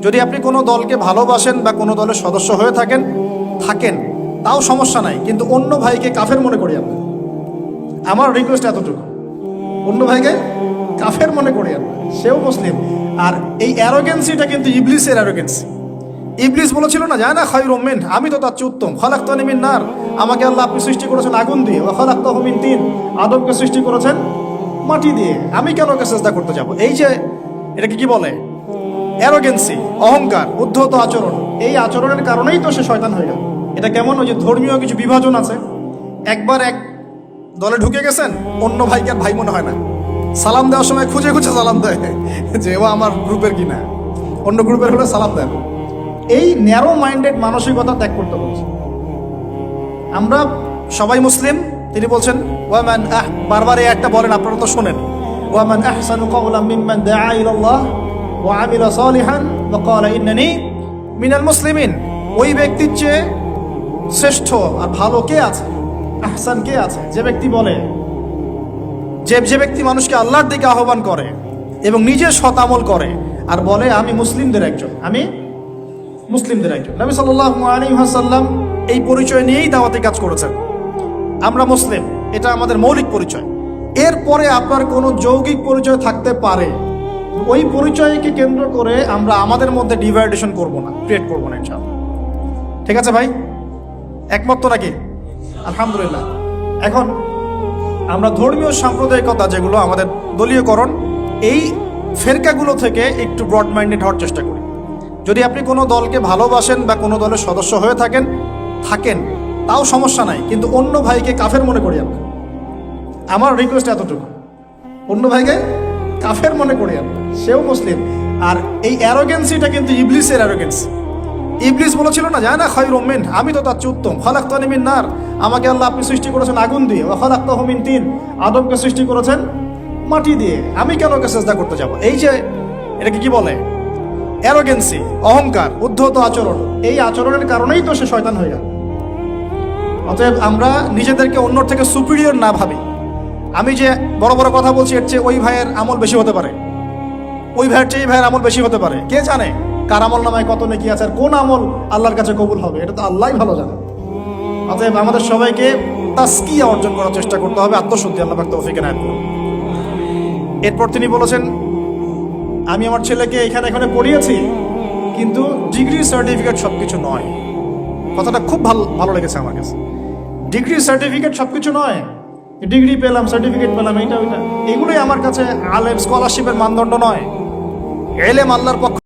যদি আপনি কোনো দলকে ভালোবাসেন বা কোনো দলের সদস্য হয়ে থাকেন তাও সমস্যা নাই, কিন্তু অন্য ভাইকে কাফের মনে করি আমরা। আমার রিকোয়েস্ট এতটুকু, অন্য ভাইকে কাফের মনে করি আমরা, সেও মুসলিম। আর এই অ্যারোগেন্সিটা কিন্তু ইবলিসের অ্যারোগেন্সি। ইবলিস বলেছিল না, জানা খায়রুম মিন, আমি তো তার চেয়ে উত্তম। খালাকতানি মিন নার, আমাকে আল্লাহ আপনি সৃষ্টি করেছেন আগুন দিয়ে, ওয়া খালাকতাহু মিন তিন, আদমকে সৃষ্টি করেছেন মাটি দিয়ে, আমি কেন ওকে সিজদা করতে যাব? এই যে এটাকে কি বলে, অ্যারোগেন্সি, অহংকার, উদ্ধত আচরণ। এই আচরণের কারণেই তো সে শয়তান হয়ে গেল। এটা কেমন, ওই যে ধর্মীয় কিছু বিভাজন আছে, একবার এক দলে ঢুকে গেছেন, অন্য ভাইকে আর ভাই মনে হয় না, সালাম দেওয়ার সময় খুঁজে খুঁজে সালাম দেয় যে ও আমার গ্রুপের কিনা, অন্য গ্রুপের হলে সালাম দেয়। এই ন্যারো মাইন্ডেড মানসিকতা ত্যাগ করতে বলছে। আমরা সবাই মুসলিম, তিনি বলছেন ওয়ামান বারবার এই একটা বলেন, আপনারা তো শোনেন, ওয়ামান আহসানু কাওলাম মিম্মান দাআ ইলাল্লাহ ওয়া আমিলা সালিহান ওয়া ক্বালা ইন্নানি মিনাল মুসলিমিন। ওই ব্যক্তির চেয়ে শ্রেষ্ঠ আর ভালো কে আছে, আহসান কে আছে? যে ব্যক্তি বলে, যে ব্যক্তি মানুষকে আল্লাহর দিকে আহ্বান করে এবং নিজে সৎ আমল করে আর বলে আমি মুসলিমদের একজন, আমি মুসলিমদের একজন। নবী সাল্লাল্লাহু আলাইহি ওয়াসাল্লাম এই পরিচয় নিয়েই দাওয়াতে কাজ করেছেন, আমরা মুসলিম, এটা আমাদের মৌলিক পরিচয়। এরপরে আপনার কোনো যৌগিক পরিচয় থাকতে পারে, ওই পরিচয়কে কেন্দ্র করে আমরা আমাদের মধ্যে ডিভাইডেশন করব না, ক্রিয়েট করব না ইনশাআল্লাহ। ঠিক আছে ভাই, একমত তো নাকি? আলহামদুলিল্লাহ। এখন আমরা ধর্মীয় সাম্প্রদায়িকতা যেগুলো আমাদের দলীয়করণ, এই ফেরকাগুলো থেকে একটু ব্রড মাইন্ডেড হওয়ার চেষ্টা করি। যদি আপনি কোনো দলকে ভালোবাসেন বা কোনো দলের সদস্য হয়ে থাকেন তাও সমস্যা নাই, কিন্তু অন্য ভাইকে কাফের মনে করি আমরা। আমার রিকোয়েস্ট এতটুকু, অন্য ভাইকে কাফের মনে করি আমরা, সেও মুসলিম। আর এই অ্যারোগেন্সিটা কিন্তু ইবলিসের অ্যারোগেন্সি। ইবলিস বলেছিল না, জানা খায়রুম মিন, আমি তো তার চেয়ে উত্তম। খালাকতানি মিন নার, আমাকে আল্লাহ আপনি সৃষ্টি করেছেন আগুন দিয়ে, ওয়া খালাকতাহু মিন তিন, আদমকে সৃষ্টি করেছেন মাটি দিয়ে, আমি কেন ওকে সিজদা করতে যাব? এই যে এটাকে কি বলে, অ্যারোগেন্সি, অহংকার, উদ্ধত আচরণ। এই আচরণের কারণেই তো সে শয়তান হয়ে গেল। অতএব আমরা নিজেদেরকে অন্যর থেকে সুপিরিয়র না ভাবি। আমি যে বড় বড় কথা বলছি, এর চেয়ে ওই ভাইয়ের আমল বেশি হতে পারে, ওই ভাইয়ের চেয়ে এই ভাইয়ের আমল বেশি হতে পারে। কে জানে কার আমল নামায় কত নেকি আছে আর কোন আমল আল্লাহর কাছে কবুল হবে, এটা তো আল্লাহই ভালো জানে। অতএব আমাদের সবাইকে তাসকিয়া অর্জন করার চেষ্টা করতে হবে, আত্মশুদ্ধি। আল্লাহ পাক তৌফিক এনায়েত করুন। এরপর তিনি বলেছেন, আমি আমার ছেলেকে এখানে পড়িয়েছি, কিন্তু ডিগ্রি সার্টিফিকেট সবকিছু নয়। কথাটা খুব ভালো লেগেছে আমার কাছে। ডিগ্রি সার্টিফিকেট সবকিছু নয়, ডিগ্রি পেলাম, সার্টিফিকেট পেলাম, এইটা ওইটা, এগুলোই আমার কাছে আলেম স্কলারশিপের মানদণ্ড নয়। এলেম আল্লাহর পক্ষ